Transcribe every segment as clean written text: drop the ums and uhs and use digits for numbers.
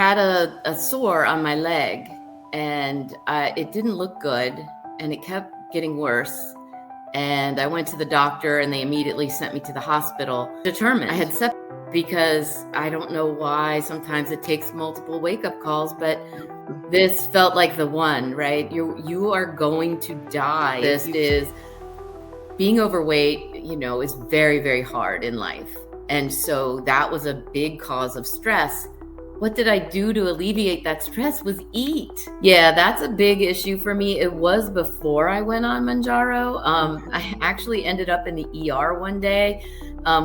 had a sore on my leg, and it didn't look good, and it kept getting worse. And I went to the doctor, and they immediately sent me to the hospital. Determined I had sepsis, because I don't know why. Sometimes it takes multiple wake-up calls, but this felt like the one, right? You are going to die. This is being overweight, is very, very hard in life. And so that was a big cause of stress. What did I do to alleviate that stress? Was eat. Yeah, that's a big issue for me. It was before I went on Mounjaro. I actually ended up in the ER one day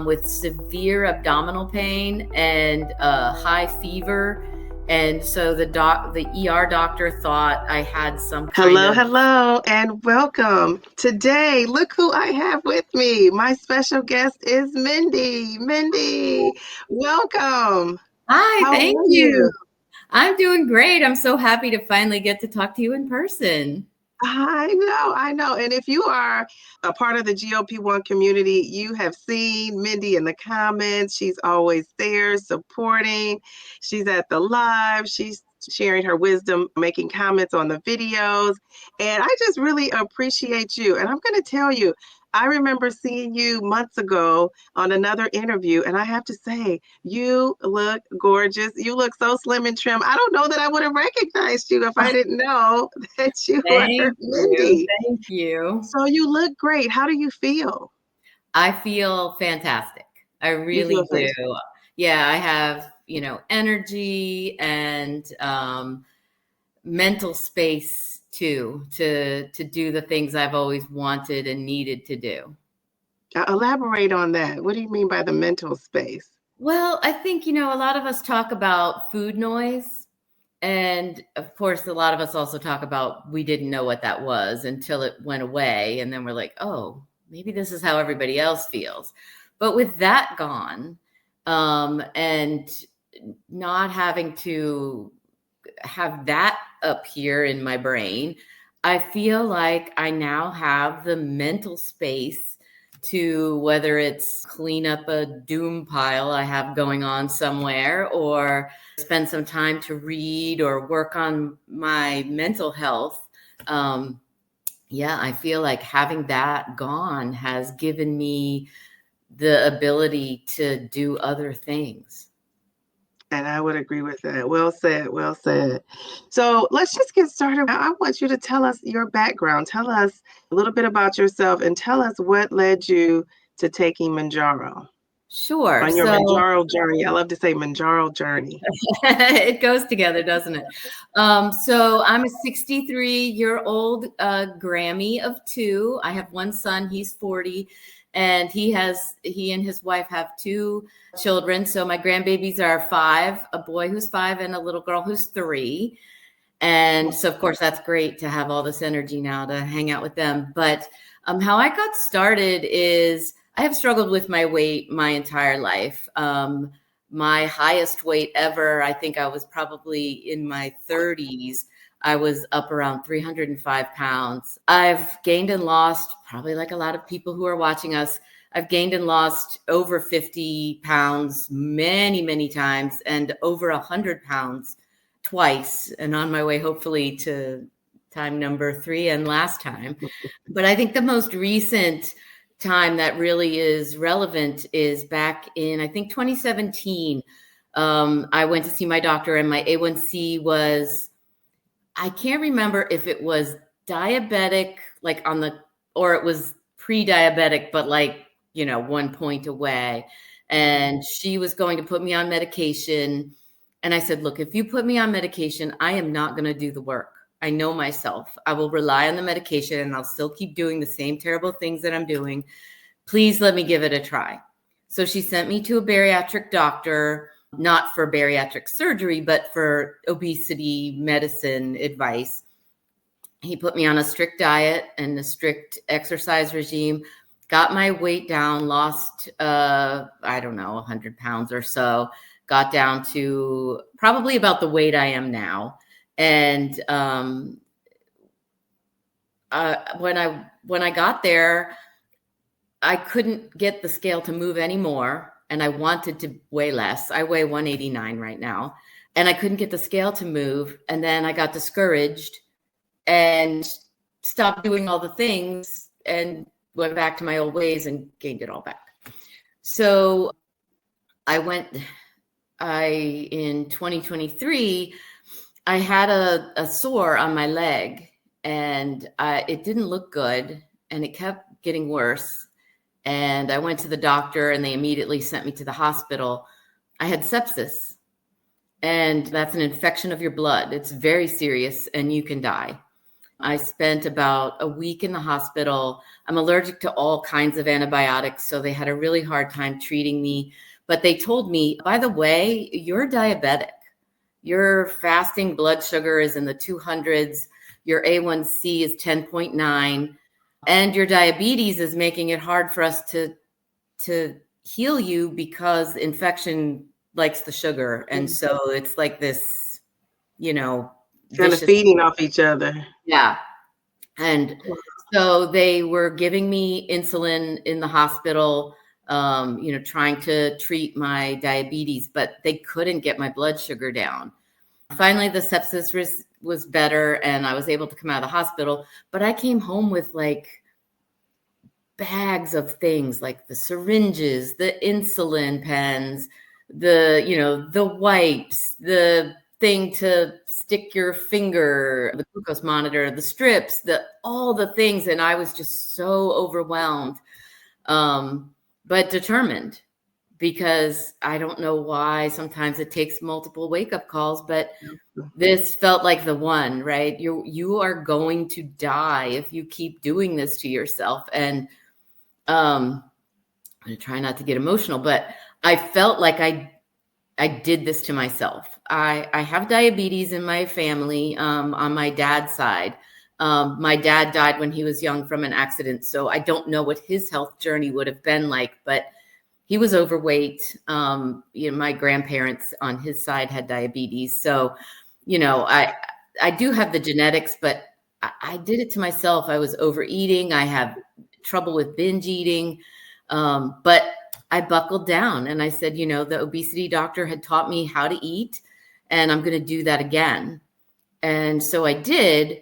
with severe abdominal pain and high fever. And so the ER doctor thought I had some kind of... Hello, and welcome. Today, look who I have with me. My special guest is Mindy. Mindy, welcome. Hi, How thank are you. I'm doing great. I'm so happy to finally get to talk to you in person. I know. And if you are a part of the GLP-1 community, you have seen Mindy in the comments. She's always there supporting. She's at the live. She's sharing her wisdom, making comments on the videos. And I just really appreciate you. And I'm going to tell you, I remember seeing you months ago on another interview, and I have to say, you look gorgeous. You look so slim and trim. I don't know that I would have recognized you if I didn't know that you were Mindy. Thank you. So you look great. How do you feel? I feel fantastic. I really do. Fantastic. Yeah, I have, energy and mental space too, to do the things I've always wanted and needed to do. Elaborate on that. What do you mean by the mental space? Well, I think, a lot of us talk about food noise. And of course, a lot of us also talk about we didn't know what that was until it went away. And then we're like, oh, maybe this is how everybody else feels. But with that gone, and not having to have that up here in my brain, I feel like I now have the mental space to, whether it's clean up a doom pile I have going on somewhere, or spend some time to read or work on my mental health. I feel like having that gone has given me the ability to do other things. And I would agree with that. Well said. Well said. So let's just get started. I want you to tell us your background. Tell us a little bit about yourself and tell us what led you to taking Mounjaro. Sure. On your Mounjaro journey. I love to say Mounjaro journey. It goes together, doesn't it? So I'm a 63-year-old Grammy of 2. I have one son, he's 40. And he and his wife have 2 children. So my grandbabies are 5, a boy who's 5 and a little girl who's 3. And so, of course, that's great to have all this energy now to hang out with them. But how I got started is I have struggled with my weight my entire life. My highest weight ever, I think I was probably in my 30s. I was up around 305 pounds. I've gained and lost, probably like a lot of people who are watching us, I've gained and lost over 50 pounds many, many times, and over 100 pounds twice, and on my way, hopefully, to time number 3 and last time. But I think the most recent time that really is relevant is back in, I think, 2017. I went to see my doctor, and my A1C was... I can't remember if it was diabetic, or it was pre-diabetic, but 1 point away. And she was going to put me on medication. And I said, look, if you put me on medication, I am not going to do the work. I know myself. I will rely on the medication, and I'll still keep doing the same terrible things that I'm doing. Please let me give it a try. So she sent me to a bariatric doctor, not for bariatric surgery, but for obesity medicine advice. He put me on a strict diet and a strict exercise regime, got my weight down, lost, 100 pounds or so, got down to probably about the weight I am now. And when I got there, I couldn't get the scale to move anymore. And I wanted to weigh less. I weigh 189 right now. and I couldn't get the scale to move. And then I got discouraged and stopped doing all the things and went back to my old ways and gained it all back. So in 2023, I had a sore on my leg, and it didn't look good, and it kept getting worse. And I went to the doctor, and they immediately sent me to the hospital. I had sepsis, and that's an infection of your blood. It's very serious, and you can die. I spent about a week in the hospital. I'm allergic to all kinds of antibiotics, so they had a really hard time treating me. But they told me, by the way, you're diabetic. Your fasting blood sugar is in the 200s. Your A1C is 10.9. And your diabetes is making it hard for us to heal you because infection likes the sugar. And so it's like this, kind of feeding off each other. Yeah. And so they were giving me insulin in the hospital, trying to treat my diabetes, but they couldn't get my blood sugar down. Finally, the sepsis was better, and I was able to come out of the hospital, but I came home with like bags of things, like the syringes, the insulin pens, the wipes, the thing to stick your finger, the glucose monitor, the strips, all the things. And I was just so overwhelmed, but determined, because I don't know why sometimes it takes multiple wake-up calls, but this felt like the one, right? You are going to die if you keep doing this to yourself. And I'm going to try not to get emotional, but I felt like I did this to myself. I have diabetes in my family, on my dad's side. My dad died when he was young from an accident, so I don't know what his health journey would have been like, but he was overweight. My grandparents on his side had diabetes. So, I do have the genetics, but I did it to myself. I was overeating. I have trouble with binge eating. But I buckled down and I said, the obesity doctor had taught me how to eat, and I'm going to do that again. And so I did,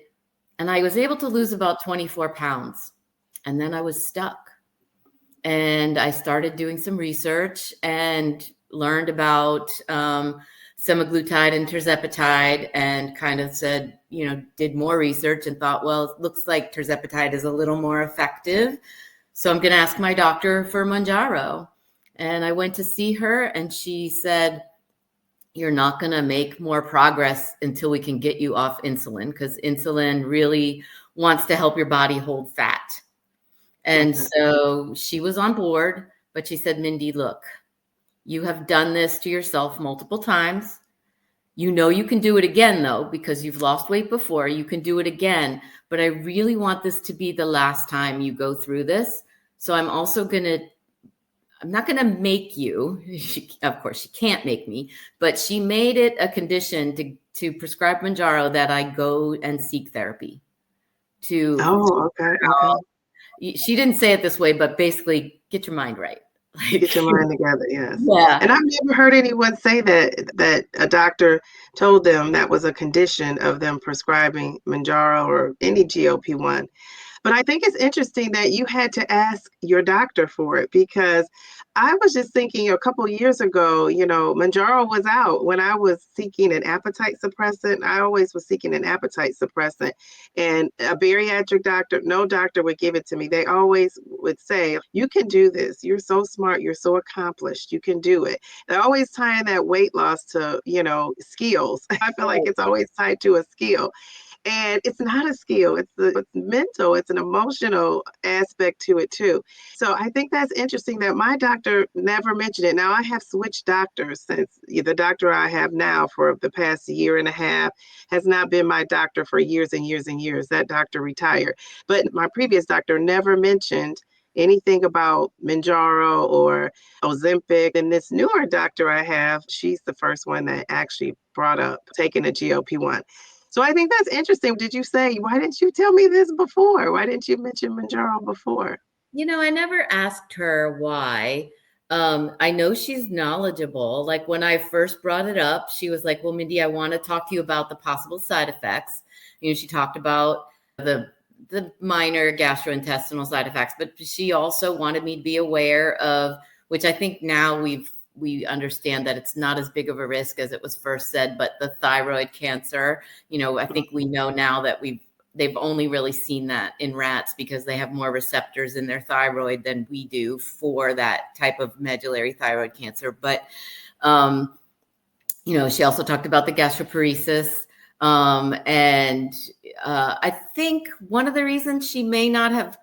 and I was able to lose about 24 pounds. And then I was stuck. And I started doing some research and learned about semaglutide and tirzepatide, and kind of said, did more research and thought, well, it looks like tirzepatide is a little more effective. So I'm going to ask my doctor for Mounjaro. And I went to see her, and she said, you're not going to make more progress until we can get you off insulin, because insulin really wants to help your body hold fat. And so she was on board, but she said, Mindy, look, you have done this to yourself multiple times. You can do it again, though, because you've lost weight before. You can do it again. But I really want this to be the last time you go through this. So I'm not going to make you. Of course, she can't make me, but she made it a condition to prescribe Mounjaro that I go and seek therapy. Okay. She didn't say it this way, but basically get your mind right. Get your mind together, yes. Yeah. And I've never heard anyone say that a doctor told them that was a condition of them prescribing Mounjaro or any GLP-1. But I think it's interesting that you had to ask your doctor for it, because I was just thinking a couple of years ago, Mounjaro was out when I was seeking an appetite suppressant. I always was seeking an appetite suppressant, and a bariatric doctor, no doctor would give it to me. They always would say, you can do this. You're so smart. You're so accomplished. You can do it. They're always tying that weight loss to, skills. I feel like it's always tied to a skill. And it's not a skill. It's mental. It's an emotional aspect to it too. So I think that's interesting that my doctor never mentioned it. Now I have switched doctors since the doctor I have now for the past year and a half has not been my doctor for years and years and years. That doctor retired. But my previous doctor never mentioned anything about Mounjaro or Ozempic. And this newer doctor I have, she's the first one that actually brought up taking a GLP-1. So I think that's interesting. Did you say, why didn't you tell me this before? Why didn't you mention Mounjaro before? I never asked her why. I know she's knowledgeable. Like when I first brought it up, she was like, well, Mindy, I want to talk to you about the possible side effects. She talked about the minor gastrointestinal side effects, but she also wanted me to be aware of, which I think now we understand that it's not as big of a risk as it was first said, but the thyroid cancer, I think we know now that they've only really seen that in rats because they have more receptors in their thyroid than we do for that type of medullary thyroid cancer. But, she also talked about the gastroparesis. And I think one of the reasons she may not have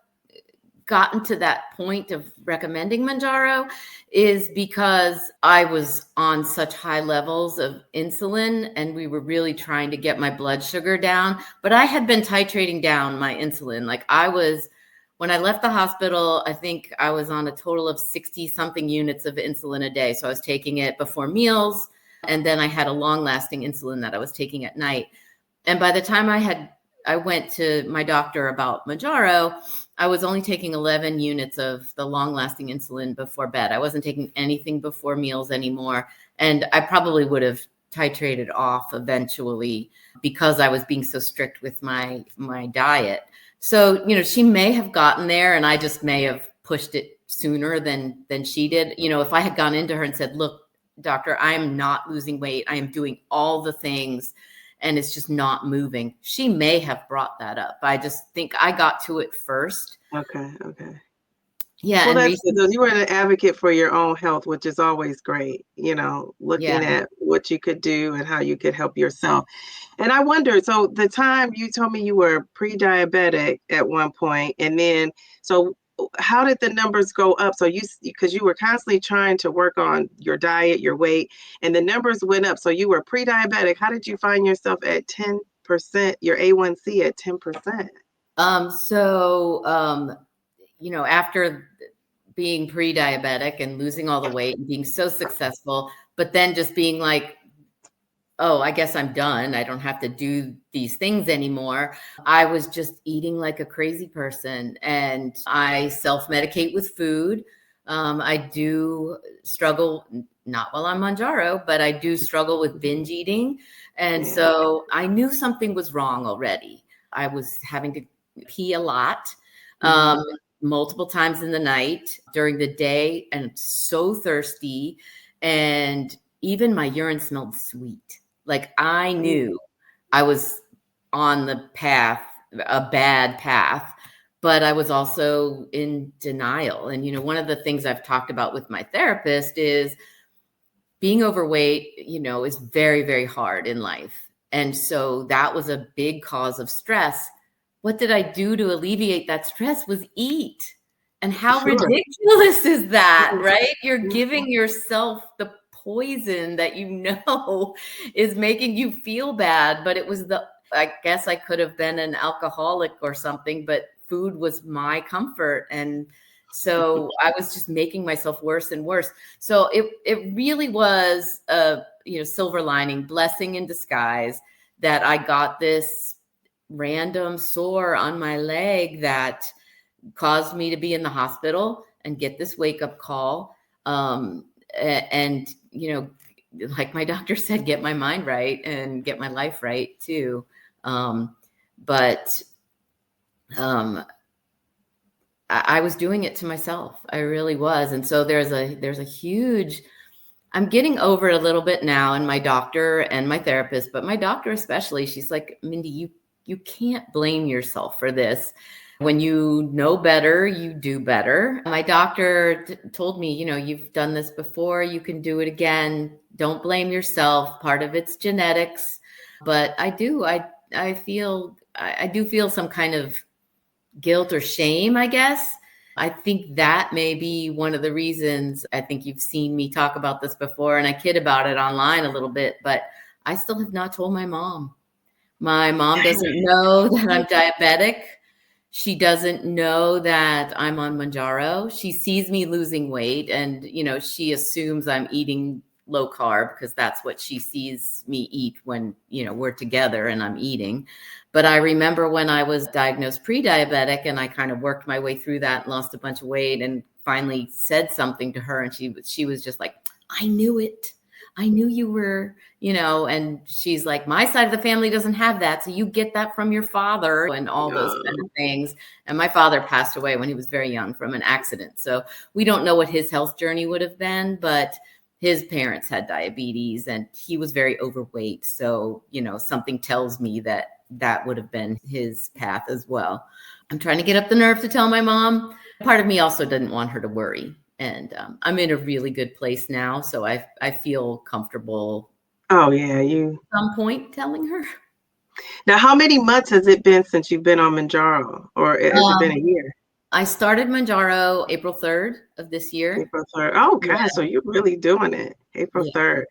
gotten to that point of recommending Mounjaro is because I was on such high levels of insulin and we were really trying to get my blood sugar down. But I had been titrating down my insulin. Like when I left the hospital, I think I was on a total of 60 something units of insulin a day. So I was taking it before meals. And then I had a long lasting insulin that I was taking at night. And by the time I went to my doctor about Mounjaro, I was only taking 11 units of the long-lasting insulin before bed. I wasn't taking anything before meals anymore. And I probably would have titrated off eventually because I was being so strict with my diet. So, she may have gotten there and I just may have pushed it sooner than she did. If I had gone into her and said, look, doctor, I am not losing weight. I am doing all the things and it's just not moving. She may have brought that up. I just think I got to it first. Okay. Yeah. Well, that's good. You were an advocate for your own health, which is always great, looking at what you could do and how you could help yourself. And I wonder, so the time you told me you were pre-diabetic at one point, and then, so how did the numbers go up? So because you were constantly trying to work on your diet, your weight, and the numbers went up. So you were pre-diabetic. How did you find yourself at 10%, your A1C at 10%? After being pre-diabetic and losing all the weight and being so successful, but then just being like, oh, I guess I'm done. I don't have to do these things anymore. I was just eating like a crazy person and I self-medicate with food. I do struggle, not while I'm Mounjaro, but I do struggle with binge eating. And so I knew something was wrong already. I was having to pee a lot, multiple times in the night, during the day, and so thirsty. And even my urine smelled sweet. Like I knew I was on the path, a bad path, but I was also in denial. And, one of the things I've talked about with my therapist is being overweight, is very, very hard in life. And so that was a big cause of stress. What did I do to alleviate that stress was eat. And how ridiculous is that, right? You're giving yourself the poison that is making you feel bad. But it was I guess I could have been an alcoholic or something, but food was my comfort. And so I was just making myself worse and worse. So it really was a silver lining, blessing in disguise that I got this random sore on my leg that caused me to be in the hospital and get this wake up call. And, like my doctor said, get my mind right and get my life right too. But I was doing it to myself. I really was. And so there's a huge, I'm getting over it a little bit now, and my doctor and my therapist, but my doctor especially, she's like, Mindy, you can't blame yourself for this. When you know better, you do better. My doctor told me, you've done this before, you can do it again. Don't blame yourself. Part of it's genetics. But I do feel some kind of guilt or shame, I guess. I think that may be one of the reasons. I think you've seen me talk about this before, and I kid about it online a little bit, but I still have not told my mom. My mom doesn't know that I'm diabetic. She doesn't know that I'm on Mounjaro. She sees me losing weight and, she assumes I'm eating low carb because that's what she sees me eat when, we're together and I'm eating. But I remember when I was diagnosed pre-diabetic and I kind of worked my way through that and lost a bunch of weight and finally said something to her, and she was just like, I knew it. I knew you were, and she's like, my side of the family doesn't have that. So you get that from your father and all those kind of things. And my father passed away when he was very young from an accident. So we don't know what his health journey would have been, but his parents had diabetes and he was very overweight. So, something tells me that would have been his path as well. I'm trying to get up the nerve to tell my mom. Part of me also didn't want her to worry. And I'm in a really good place now. So I feel comfortable. Oh, yeah. At some point telling her. Now, how many months has it been since you've been on Mounjaro, or has it been a year? I started Mounjaro April 3rd of this year. April 3rd. Oh, gosh. Yeah. So you're really doing it. April 3rd.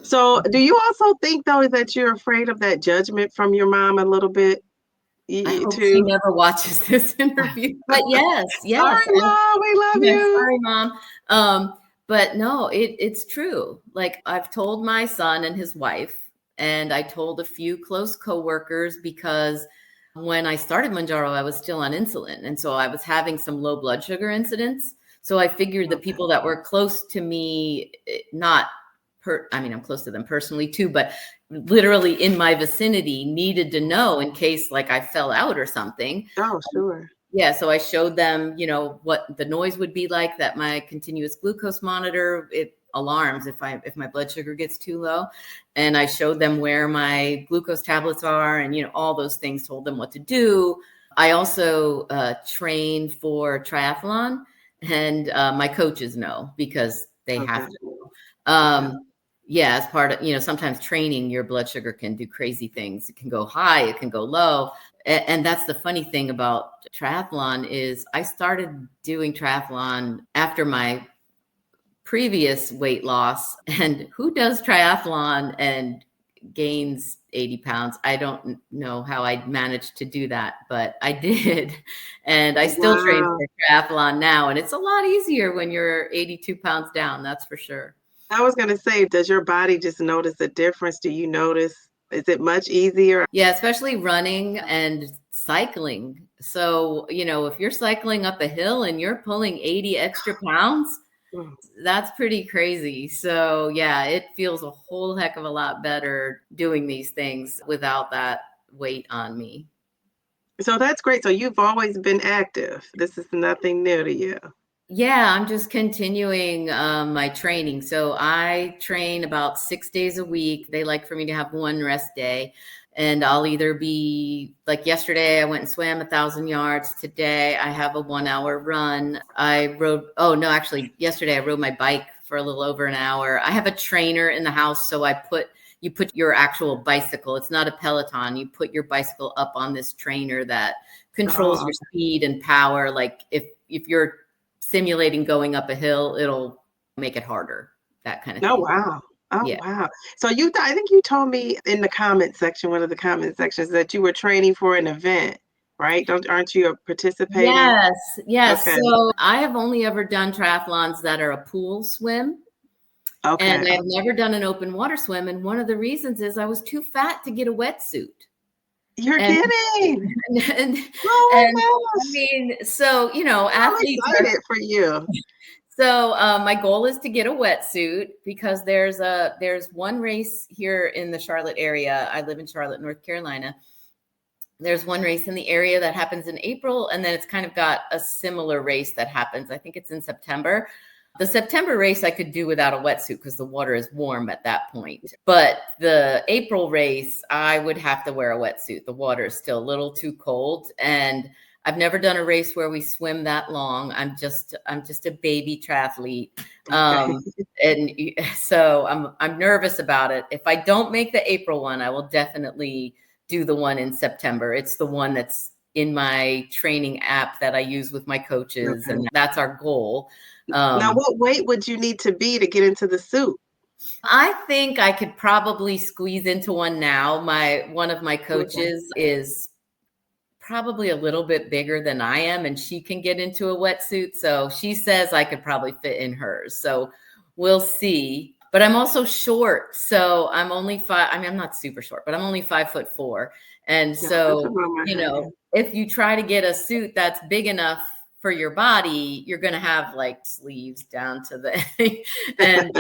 So do you also think, though, that you're afraid of that judgment from your mom a little bit? I hope she never watches this interview. But yes. Sorry, Mom, we love you. Sorry, Mom. But no, it's true. Like, I've told my son and his wife, and I told a few close coworkers, because when I started Mounjaro, I was still on insulin. And so I was having some low blood sugar incidents. So I figured the people that were close to me, I'm close to them personally too, but literally in my vicinity, needed to know in case like I fell out or something. Oh, sure. Yeah. So I showed them, what the noise would be like, that my continuous glucose monitor, it alarms if my blood sugar gets too low. And I showed them where my glucose tablets are and, all those things, told them what to do. I also train for triathlon, and my coaches know because they have to. Yeah, as part of, sometimes training, your blood sugar can do crazy things. It can go high, it can go low. And that's the funny thing about triathlon is I started doing triathlon after my previous weight loss. And who does triathlon and gains 80 pounds? I don't know how I managed to do that, but I did. And I still train for triathlon now. And it's a lot easier when you're 82 pounds down, that's for sure. I was going to say, does your body just notice a difference? Do you notice? Is it much easier? Yeah, especially running and cycling. So, if you're cycling up a hill and you're pulling 80 extra pounds, that's pretty crazy. So, yeah, it feels a whole heck of a lot better doing these things without that weight on me. So that's great. So you've always been active. This is nothing new to you. Yeah, I'm just continuing my training. So I train about 6 days a week. They like for me to have one rest day. And I'll either be like yesterday, I went and swam 1,000 yards. Today, I have a 1 hour run. Yesterday I rode my bike for a little over an hour. I have a trainer in the house. So you put your actual bicycle. It's not a Peloton. You put your bicycle up on this trainer that controls your speed and power. Like if you're simulating going up a hill, it'll make it harder, that kind of thing. Oh, wow. Wow. So I think you told me in the comment section, one of the comment sections, that you were training for an event, right? Aren't you participating? Yes. Okay. So I have only ever done triathlons that are a pool swim. Okay. And I've never done an open water swim. And one of the reasons is I was too fat to get a wetsuit. You're kidding. So, athletes are excited for you. So my goal is to get a wetsuit because there's one race here in the Charlotte area. I live in Charlotte, North Carolina. There's one race in the area that happens in April, and then it's kind of got a similar race that happens. I think it's in September. The September race I could do without a wetsuit because the water is warm at that point. But the April race, I would have to wear a wetsuit. The water is still a little too cold. And I've never done a race where we swim that long. I'm just a baby triathlete. And so I'm nervous about it. If I don't make the April one, I will definitely do the one in September. It's the one that's in my training app that I use with my coaches. And that's our goal. Now, what weight would you need to be to get into the suit? I think I could probably squeeze into one now. One of my coaches is probably a little bit bigger than I am, and she can get into a wetsuit. So she says I could probably fit in hers. So we'll see. But I'm also short. So I'm only I'm not super short, but I'm only 5'4". And so, if you try to get a suit that's big enough for your body, you're going to have like sleeves down to the, and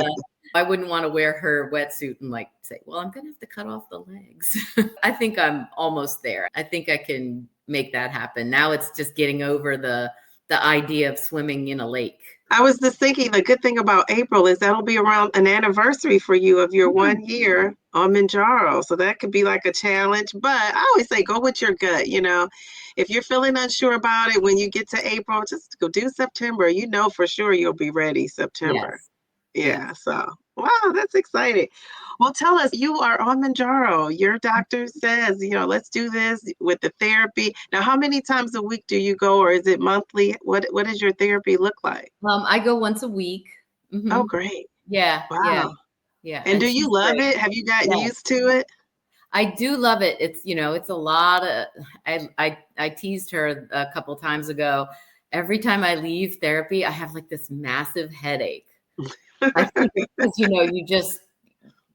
I wouldn't want to wear her wetsuit and like say, well, I'm going to have to cut off the legs. I think I'm almost there. I think I can make that happen. Now it's just getting over the idea of swimming in a lake. I was just thinking the good thing about April is that'll be around an anniversary for you of your 1 year on Mounjaro. So that could be like a challenge. But I always say go with your gut. If you're feeling unsure about it when you get to April, just go do September. For sure you'll be ready September. Yes. Yeah. So, wow, that's exciting. Well, tell us, you are on Mounjaro. Your doctor says, let's do this with the therapy. Now, how many times a week do you go, or is it monthly? What does your therapy look like? I go once a week. Oh, great. Yeah. Wow. Yeah. And do she's you love great. it? Have you gotten Yes. used to it? I do love it. It's, it's a lot of, I teased her a couple times ago. Every time I leave therapy, I have like this massive headache. I think because, you just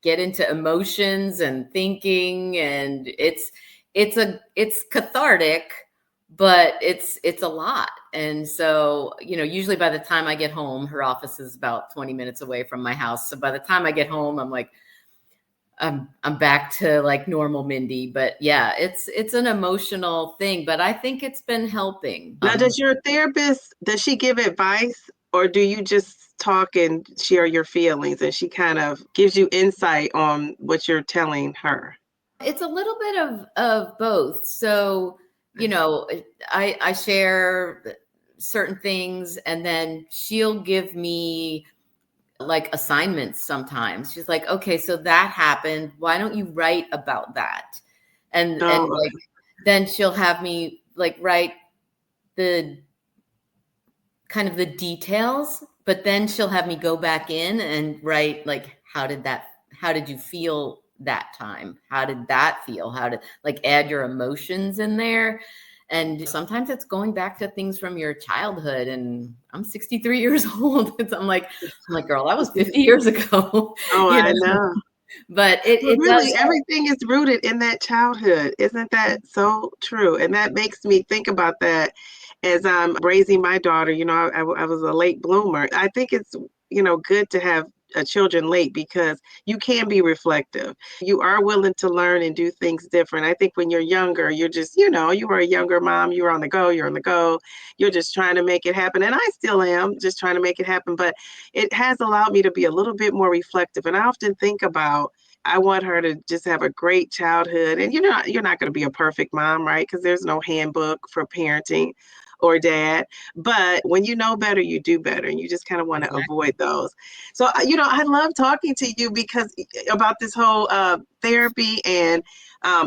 get into emotions and thinking, and it's cathartic, but it's a lot. And so, usually by the time I get home, her office is about 20 minutes away from my house. So by the time I get home, I'm like, I'm back to like normal Mindy. But yeah, it's an emotional thing, but I think it's been helping. Now, does she give advice, or do you just talk and share your feelings and she kind of gives you insight on what you're telling her? It's a little bit of both. So, I share certain things, and then she'll give me like assignments sometimes. She's like, okay, so that happened. Why don't you write about that? And like, then she'll have me like write the kind of the details, but then she'll have me go back in and write like, how did you feel that time? How did that feel? How did, like, add your emotions in there? And sometimes it's going back to things from your childhood. And I'm 63 years old. I'm like, girl, that was 50 years ago. Oh, I know. But it really does. Everything is rooted in that childhood. Isn't that so true? And that makes me think about that as I'm raising my daughter. I was a late bloomer. I think it's, good to have children late because you can be reflective. You are willing to learn and do things different. I think when you're younger, you're just, you were a younger mom, you're on the go, you're just trying to make it happen. And I still am just trying to make it happen, but it has allowed me to be a little bit more reflective. And I often think about, I want her to just have a great childhood. And you're not going to be a perfect mom, right? Because there's no handbook for parenting or dad. But when you know better, you do better. And you just kind of want to avoid those. So, I love talking to you because about this whole therapy and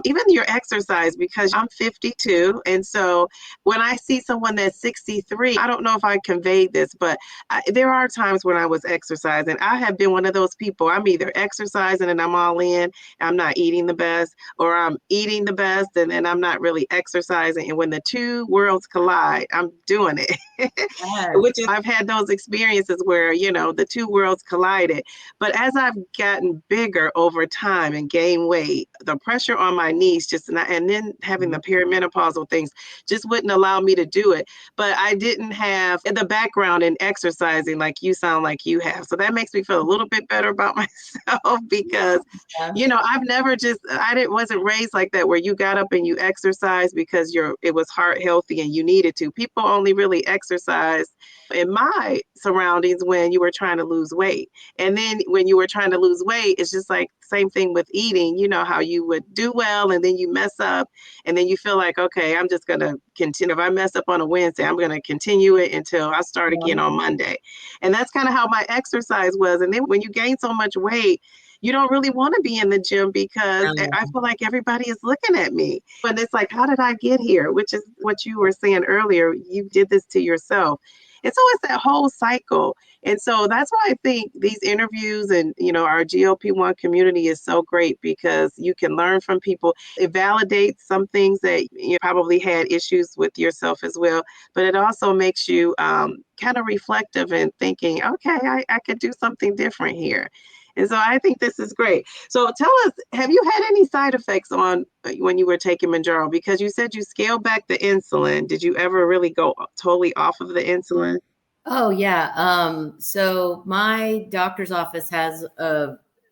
even your exercise, because I'm 52. And so when I see someone that's 63, I don't know if I conveyed this, but there are times when I was exercising. I have been one of those people. I'm either exercising and I'm all in, I'm not eating the best, or I'm eating the best and then I'm not really exercising. And when the two worlds collide, I'm doing it. Which is, I've had those experiences where, the two worlds collided. But as I've gotten bigger over time and gained weight, the pressure on my knees and then having the perimenopausal things just wouldn't allow me to do it. But I didn't have the background in exercising like you sound like you have. So that makes me feel a little bit better about myself because, I've never wasn't raised like that where you got up and you exercised because it was heart healthy and you needed to. People only really exercise in my surroundings when you were trying to lose weight. And then when you were trying to lose weight, it's just like same thing with eating. You know how you would do well and then you mess up and then you feel like, okay, I'm just going to continue. If I mess up on a Wednesday, I'm going to continue it until I start again on Monday. And that's kind of how my exercise was. And then when you gain so much weight, you don't really want to be in the gym because I feel like everybody is looking at me. And it's like, how did I get here? Which is what you were saying earlier. You did this to yourself. And so it's that whole cycle. And so that's why I think these interviews and, our GLP-1 community is so great because you can learn from people. It validates some things that you probably had issues with yourself as well. But it also makes you kind of reflective and thinking, okay, I could do something different here. And so I think this is great. So tell us, have you had any side effects on when you were taking Mounjaro? Because you said you scaled back the insulin. Did you ever really go totally off of the insulin? Oh yeah. So my doctor's office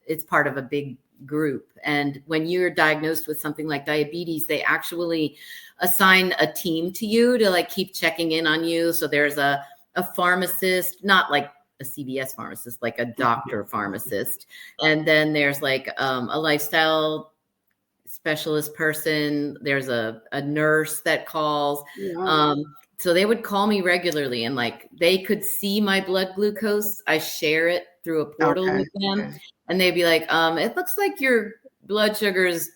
it's part of a big group. And when you're diagnosed with something like diabetes, they actually assign a team to you to like keep checking in on you. So there's a pharmacist, not like a CVS pharmacist, like a doctor pharmacist. And then there's like a lifestyle specialist person. There's a nurse that calls. Yeah. So they would call me regularly and like they could see my blood glucose. I share it through a portal Okay. with them. Okay. And they'd be like, it looks like your blood sugar is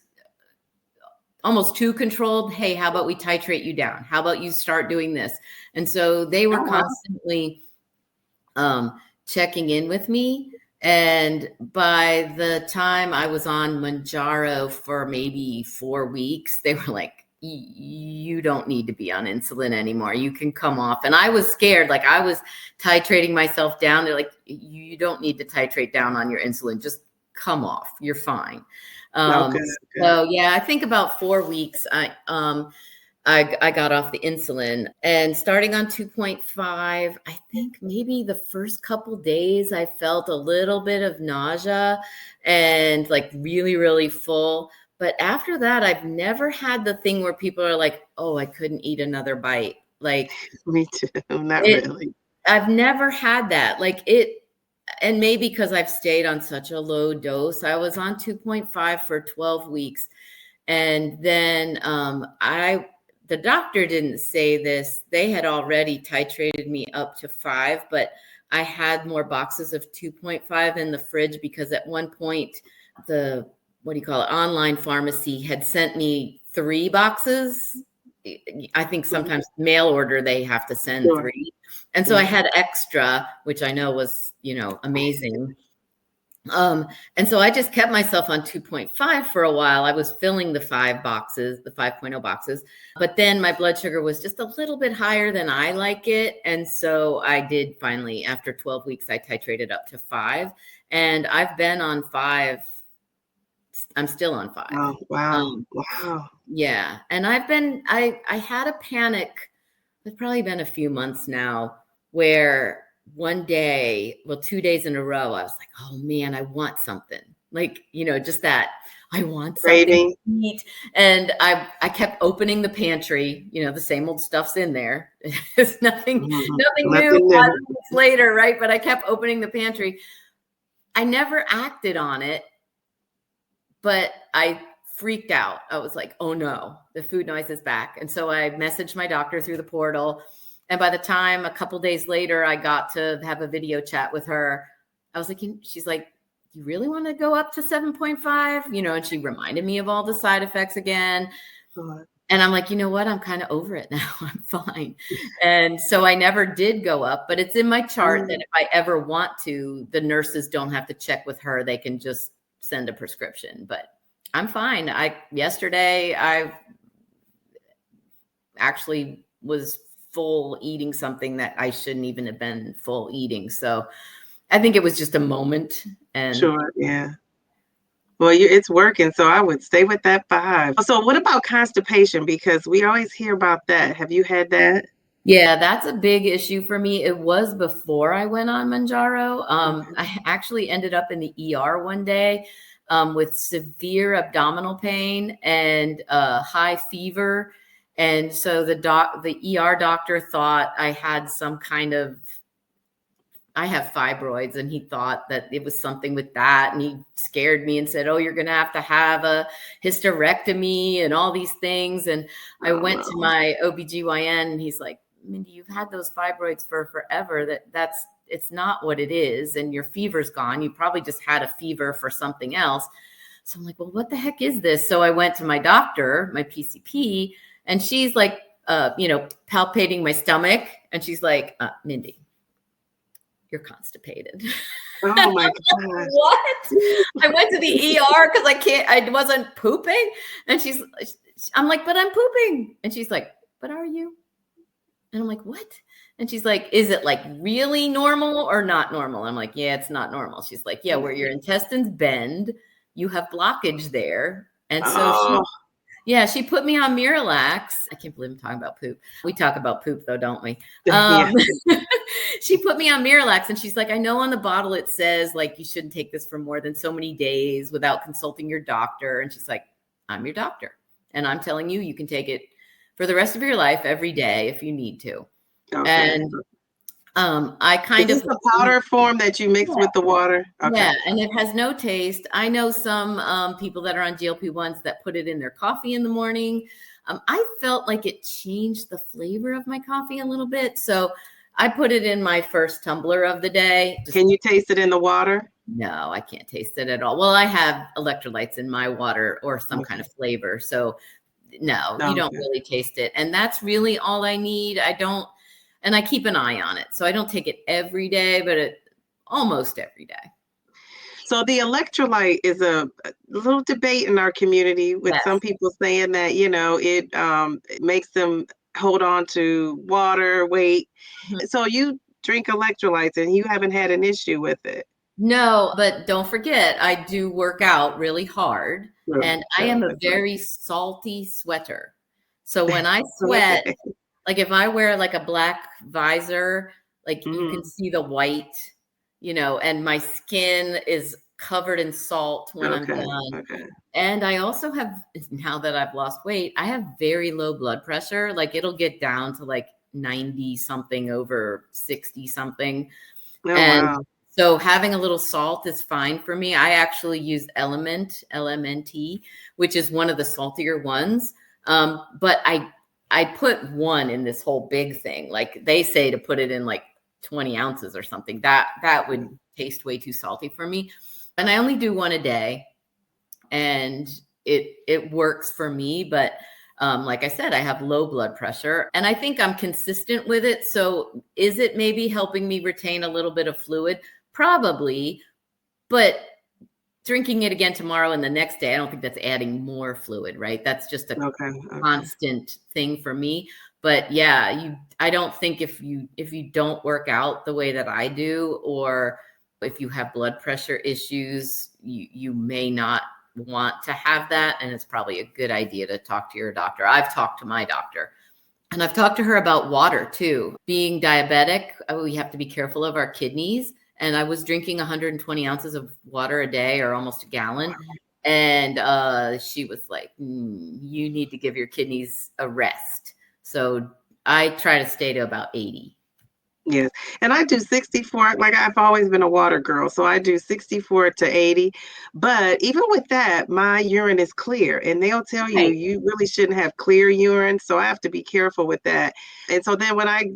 almost too controlled. Hey, how about we titrate you down? How about you start doing this? And so they were constantly checking in with me. And by the time I was on Mounjaro for maybe 4 weeks, they were like, you don't need to be on insulin anymore. You can come off. And I was scared. Like I was titrating myself down. They're like, you don't need to titrate down on your insulin. Just come off. You're fine. Okay. So yeah, I think about 4 weeks, I got off the insulin, and starting on 2.5, I think maybe the first couple days I felt a little bit of nausea and like really, really full. But after that, I've never had the thing where people are like, oh, I couldn't eat another bite. Like Me too. Not really. I've never had that. Like it, and maybe because I've stayed on such a low dose. I was on 2.5 for 12 weeks. And then the doctor didn't say this. They had already titrated me up to 5, but I had more boxes of 2.5 in the fridge because at one point online pharmacy had sent me 3 boxes. I think sometimes mail order, they have to send 3. And so I had extra, which I know was, amazing. And so I just kept myself on 2.5 for a while. I was filling the 5 boxes, the 5.0 boxes, but then my blood sugar was just a little bit higher than I like it. And so I did finally, after 12 weeks, I titrated up to 5, and I've been on 5. I'm still on 5. Oh, wow. Wow. Yeah. And I had a panic. It's probably been a few months now where one day, 2 days in a row, I was like, oh man, I want something. Like, just that I want something to eat. And I kept opening the pantry, the same old stuff's in there. It's nothing new 5 minutes later, right? But I kept opening the pantry. I never acted on it, but I freaked out. I was like, oh no, the food noise is back. And so I messaged my doctor through the portal. And by the time a couple days later, I got to have a video chat with her, I was like, she's like, you really want to go up to 7.5? And she reminded me of all the side effects again. And I'm like, you know what? I'm kind of over it now. I'm fine. And so I never did go up, but it's in my chart that if I ever want to, the nurses don't have to check with her. They can just send a prescription, but I'm fine. Yesterday I actually was full eating something that I shouldn't even have been full eating. So I think it was just a moment. And sure. Yeah. Well, it's working. So I would stay with that 5. So what about constipation? Because we always hear about that. Have you had that? Yeah, that's a big issue for me. It was before I went on Mounjaro. I actually ended up in the ER one day with severe abdominal pain and high fever. And so the ER doctor thought I had I have fibroids, and he thought that it was something with that. And he scared me and said, oh, you're going to have a hysterectomy and all these things. And I went to my OBGYN, and he's like, Mindy, you've had those fibroids for forever. It's not what it is. And your fever's gone. You probably just had a fever for something else. So I'm like, well, what the heck is this? So I went to my doctor, my PCP, and she's like, palpating my stomach. And she's like, Mindy, you're constipated. Oh my gosh. What? I went to the ER because I wasn't pooping. And I'm like, but I'm pooping. And she's like, but are you? And I'm like, what? And she's like, is it like really normal or not normal? I'm like, yeah, it's not normal. She's like, yeah, where your intestines bend, you have blockage there. And so Oh, she put me on Miralax. I can't believe I'm talking about poop. We talk about poop though, don't we? yeah. She put me on Miralax and she's like, I know on the bottle it says like you shouldn't take this for more than so many days without consulting your doctor. And she's like, I'm your doctor. And I'm telling you, you can take it for the rest of your life every day if you need to. Okay. And I kind Is of this the powder form that you mix with the water? Okay. yeah, and it has no taste. I know some people that are on GLP-1s that put it in their coffee in the morning. I felt like it changed the flavor of my coffee a little bit. So I put it in my first tumbler of the day. Can you taste it in the water? No, I can't taste it at all. Well, I have electrolytes in my water or some kind of flavor. So no, you don't really taste it. And that's really all I need. And I keep an eye on it. So I don't take it every day, but almost every day. So the electrolyte is a little debate in our community with some people saying that, it makes them hold on to water, weight. Mhm. So you drink electrolytes and you haven't had an issue with it. No, but don't forget, I do work out really hard and I am a very salty sweater. So when I sweat, like if I wear like a black visor, like you can see the white, and my skin is covered in salt when I'm done. Okay. And I also have, now that I've lost weight, I have very low blood pressure. Like it'll get down to like 90 something over 60 something. Oh, And wow. so having a little salt is fine for me. I actually use LMNT, which is one of the saltier ones. But I put one in this whole big thing. Like they say to put it in like 20 ounces or something. That would taste way too salty for me. And I only do one a day. And it works for me. But like I said, I have low blood pressure and I think I'm consistent with it. So is it maybe helping me retain a little bit of fluid? Probably. But drinking it again tomorrow and the next day, I don't think that's adding more fluid, right? That's just a constant thing for me. But yeah, I don't think if you don't work out the way that I do, or if you have blood pressure issues, you may not want to have that. And it's probably a good idea to talk to your doctor. I've talked to my doctor. And I've talked to her about water too. Being diabetic, we have to be careful of our kidneys. And I was drinking 120 ounces of water a day or almost a gallon. And she was like, you need to give your kidneys a rest. So I try to stay to about 80. Yes. And I do 64. Like I've always been a water girl. So I do 64 to 80. But even with that, my urine is clear. And they'll tell you, you really shouldn't have clear urine. So I have to be careful with that. And so then when I,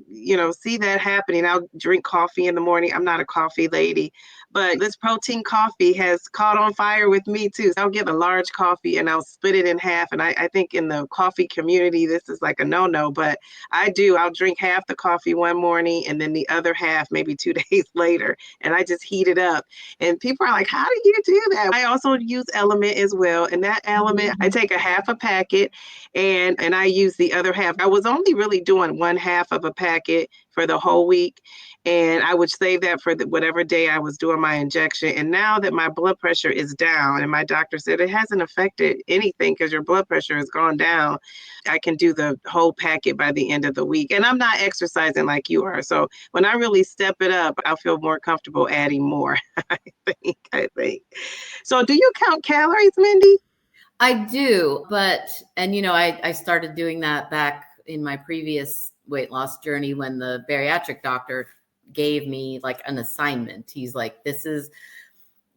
see that happening, I'll drink coffee in the morning. I'm not a coffee lady, but this protein coffee has caught on fire with me too. I'll get a large coffee and I'll split it in half. And I think in the coffee community, this is like a no-no, but I'll drink half the coffee one morning and then the other half maybe 2 days later. And I just heat it up. And people are like, how do you do that? I also use Element as well. And that Element, I take a half a packet and I use the other half. I was only really doing one half of a packet for the whole week. And I would save that for whatever day I was doing my injection. And now that my blood pressure is down, and my doctor said it hasn't affected anything because your blood pressure has gone down, I can do the whole packet by the end of the week. And I'm not exercising like you are. So when I really step it up, I'll feel more comfortable adding more, I think. So do you count calories, Mindy? I do. I started doing that back in my previous weight loss journey when the bariatric doctor gave me like an assignment. He's like, this is,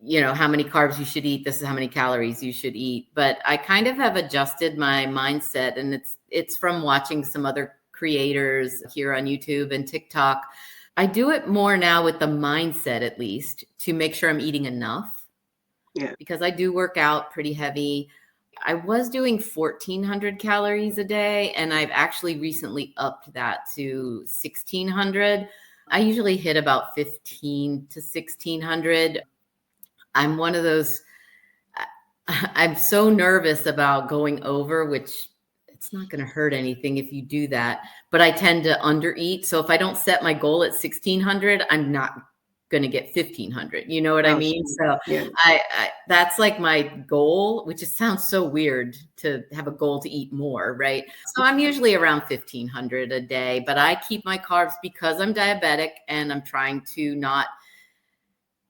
how many carbs you should eat. This is how many calories you should eat. But I kind of have adjusted my mindset, and it's from watching some other creators here on YouTube and TikTok. I do it more now with the mindset, at least, to make sure I'm eating enough. Yeah. Because I do work out pretty heavy. I was doing 1,400 calories a day, and I've actually recently upped that to 1,600. I usually hit about 15 to 1,600. I'm one of those, I'm so nervous about going over, which it's not going to hurt anything if you do that. But I tend to undereat. So if I don't set my goal at 1600, I'm not going to get 1500. You know what I mean? So yeah. I that's like my goal, which just sounds so weird to have a goal to eat more, right? So I'm usually around 1500 a day, but I keep my carbs because I'm diabetic and I'm trying to not.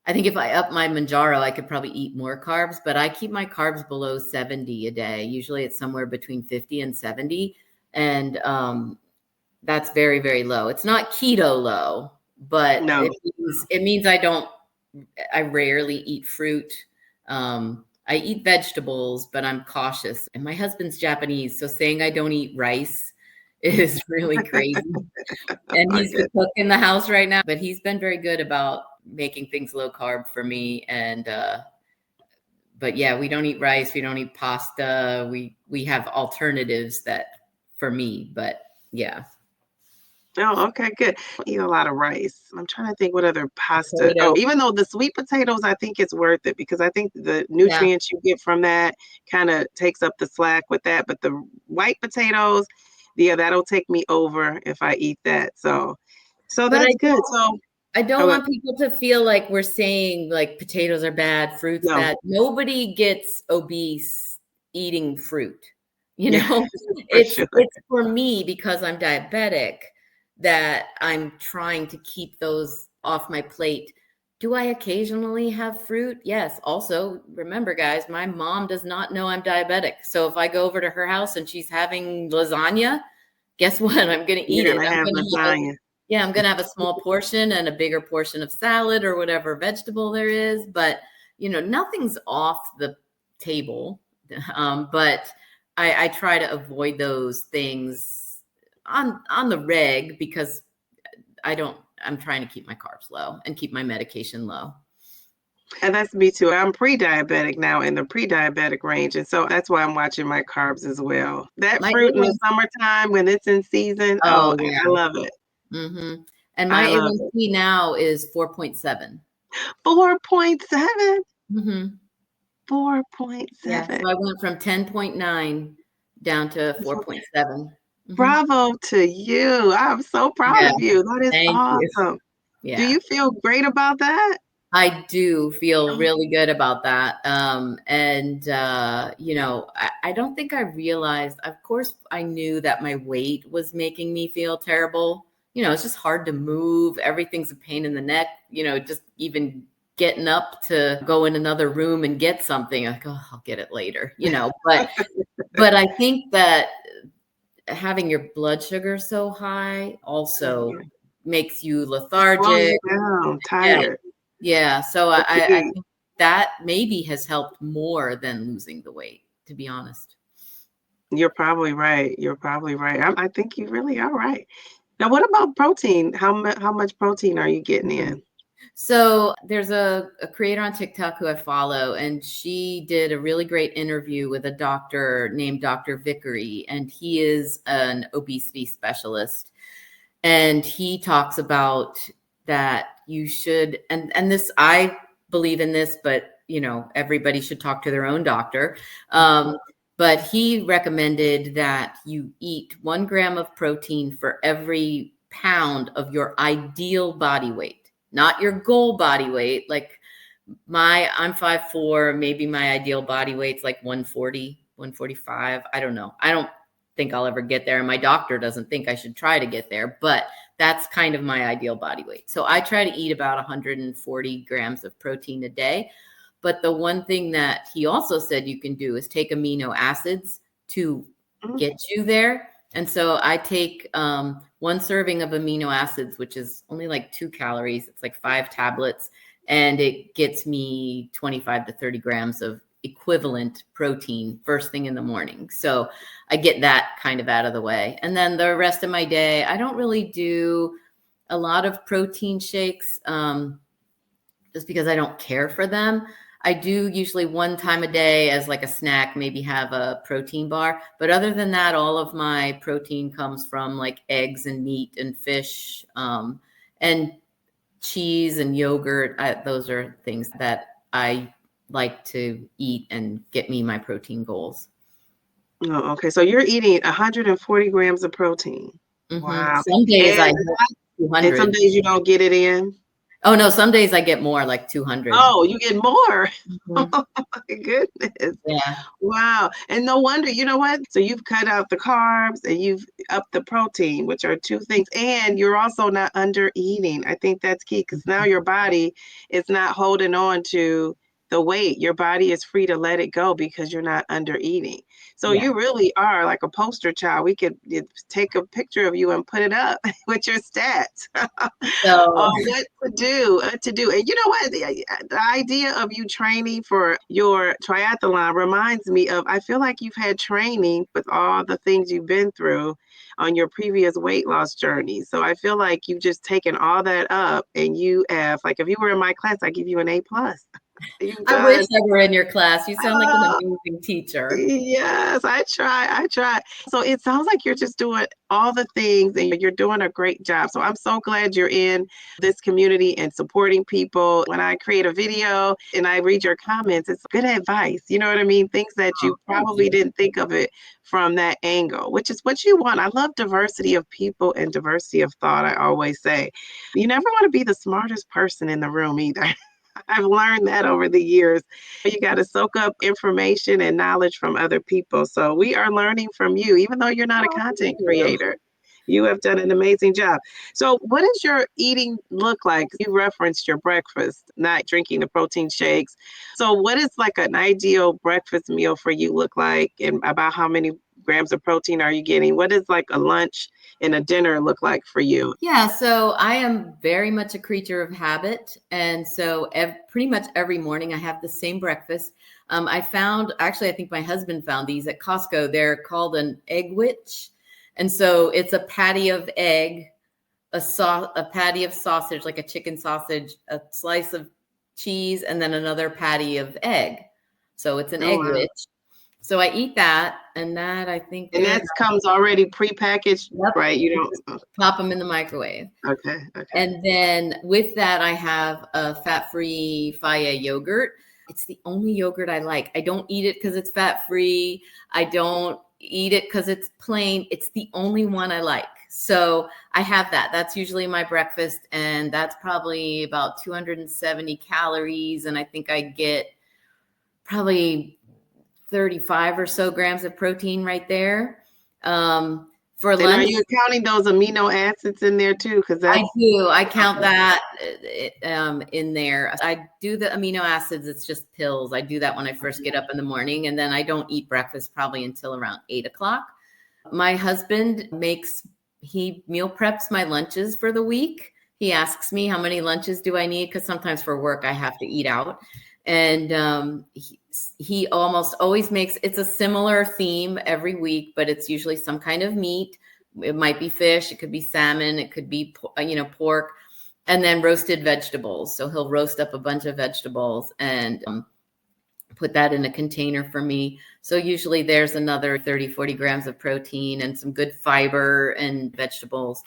I think if I up my Mounjaro, I could probably eat more carbs, but I keep my carbs below 70 a day. Usually it's somewhere between 50 and 70. And that's very, very low. It's not keto low, but No. it means I rarely eat fruit. I eat vegetables, but I'm cautious. And my husband's Japanese, so saying I don't eat rice is really crazy. And he's the cook in the house right now, but he's been very good about making things low carb for me. And but yeah, we don't eat rice, we don't eat pasta. We have alternatives that for me, but yeah. Oh, okay, good. I eat a lot of rice. I'm trying to think what other pasta. Potato. Oh, even though the sweet potatoes, I think it's worth it because I think the Yeah. nutrients you get from that kind of takes up the slack with that. But the white potatoes, yeah, that'll take me over if I eat that. So But that's good. So I don't oh, want people to feel like we're saying like potatoes are bad, fruit's no, bad. Nobody gets obese eating fruit. You yeah, know, for sure. it's for me because I'm diabetic that I'm trying to keep those off my plate. Do I occasionally have fruit? Yes. Also, remember, guys, my mom does not know I'm diabetic. So if I go over to her house and she's having lasagna, guess what? I'm going to eat You're it. gonna have lasagna. Yeah, I'm going to have a small portion and a bigger portion of salad or whatever vegetable there is. But, nothing's off the table. But I try to avoid those things on the reg because I'm trying to keep my carbs low and keep my medication low. And that's me too. I'm pre-diabetic now in the pre-diabetic range. And so that's why I'm watching my carbs as well. That My fruit in the A1, summertime when it's in season, oh oh, yeah. I love it. Mm-hmm. And my I love it. A1C now is 4.7. 4.7. Mm-hmm. Yeah, 4.7. so I went from 10.9 down to 4.7. Mm-hmm. Bravo to you. I'm so proud Yeah, of you. That is thank you. awesome. Do Yeah, you feel great about that? I do feel Oh, really good about that. And I don't think I realized, of course, I knew that my weight was making me feel terrible. It's just hard to move. Everything's a pain in the neck, just even getting up to go in another room and get something. Like, oh, I'll get it later, but I think that having your blood sugar so high also yeah. makes you Slow lethargic. you down, Yeah. tired. Yeah. So I Fatigue. think that maybe has helped more than losing the weight, to be honest. You're probably right. You're probably right. I think you really are right. Now, what about protein? How much protein are you getting Mhm. in? So there's a creator on TikTok who I follow, and she did a really great interview with a doctor named Dr. Vickery, and he is an obesity specialist. And he talks about that you should, and this, I believe in this, but everybody should talk to their own doctor. But he recommended that you eat 1 gram of protein for every pound of your ideal body weight, not your goal body weight. Like I'm 5'4", maybe my ideal body weight's like 140, 145. I don't know. I don't think I'll ever get there. And my doctor doesn't think I should try to get there, but that's kind of my ideal body weight. So I try to eat about 140 grams of protein a day. But the one thing that he also said you can do is take amino acids to Mhm. get you there. And so I take 1 serving of amino acids, which is only like 2 calories. It's like 5 tablets. And it gets me 25 to 30 grams of equivalent protein first thing in the morning. So I get that kind of out of the way. And then the rest of my day, I don't really do a lot of protein shakes just because I don't care for them. I do usually 1 time a day as like a snack, maybe have a protein bar. But other than that, all of my protein comes from like eggs and meat and fish and cheese and yogurt. Those are things that I like to eat and get me my protein goals. Oh, okay. So you're eating 140 grams of protein. Wow. Some days I And hit and some 200. days you don't get it in. Oh no, some days I get more, like 200. Oh, you get more. Mhm. Oh my goodness. Yeah. Wow. And no wonder, you know what? So you've cut out the carbs and you've upped the protein, which are two things. And you're also not under eating. I think that's key because now your body is not holding on to the weight. Your body is free to let it go because you're not under eating. So Yeah. you really are like a poster child. We could take a picture of you and put it up with your stats. So What to do, what to do. And you know what? The idea of you training for your triathlon reminds me of, I feel like you've had training with all the things you've been through on your previous weight loss journey. So I feel like you've just taken all that up and you have, like, if you were in my class, I give you an A plus. You've I wish done. I were in your class. You sound like an uh, amazing teacher. Yes, I try. I try. So it sounds like you're just doing all the things and you're doing a great job. So I'm so glad you're in this community and supporting people. When I create a video and I read your comments, it's good advice. You know what I mean? Things that Oh, you thank probably you. didn't think of it from that angle, which is what you want. I love diversity of people and diversity of thought. I always say, you never want to be the smartest person in the room either. I've learned that over the years. You got to soak up information and knowledge from other people. So we are learning from you, even though you're not a Oh, thank content you. creator. You have done an amazing job. So, what does your eating look like? You referenced your breakfast, not drinking the protein shakes. So, what is like an ideal breakfast meal for you look like, and about how many grams of protein are you getting? What does like a lunch and a dinner look like for you? Yeah, so I am very much a creature of habit. And so pretty much every morning I have the same breakfast. I found, actually, I think my husband found these at Costco. They're called an egg witch. And so it's a patty of egg, a patty of sausage, like a chicken sausage, a slice of cheese, and then another patty of egg. So it's an Oh, egg wow. witch. So I eat that, and that I think And they're that comes already prepackaged, yep. right? You You don't. just pop them in the microwave. Okay, okay. And then with that, I have a fat-free Faya yogurt. It's the only yogurt I like. I don't eat it because it's fat-free. I don't eat it because it's plain. It's the only one I like. So I have that. That's usually my breakfast, and that's probably about 270 calories. And I think I get probably 35 or so grams of protein right there. For And are lunch, you counting those amino acids in there too? Because I that's do. I count okay. that in there. I do the amino acids. It's just pills. I do that when I first get up in the morning, and then I don't eat breakfast probably until around 8 o'clock. My husband he meal preps my lunches for the week. He asks me how many lunches do I need because sometimes for work I have to eat out, and he almost always makes it's a similar theme every week, but it's usually some kind of meat. It might be fish, it could be salmon, it could be pork, and then roasted vegetables. So he'll roast up a bunch of vegetables and put that in a container for me. So usually there's another 30, 40 grams of protein and some good fiber and vegetables.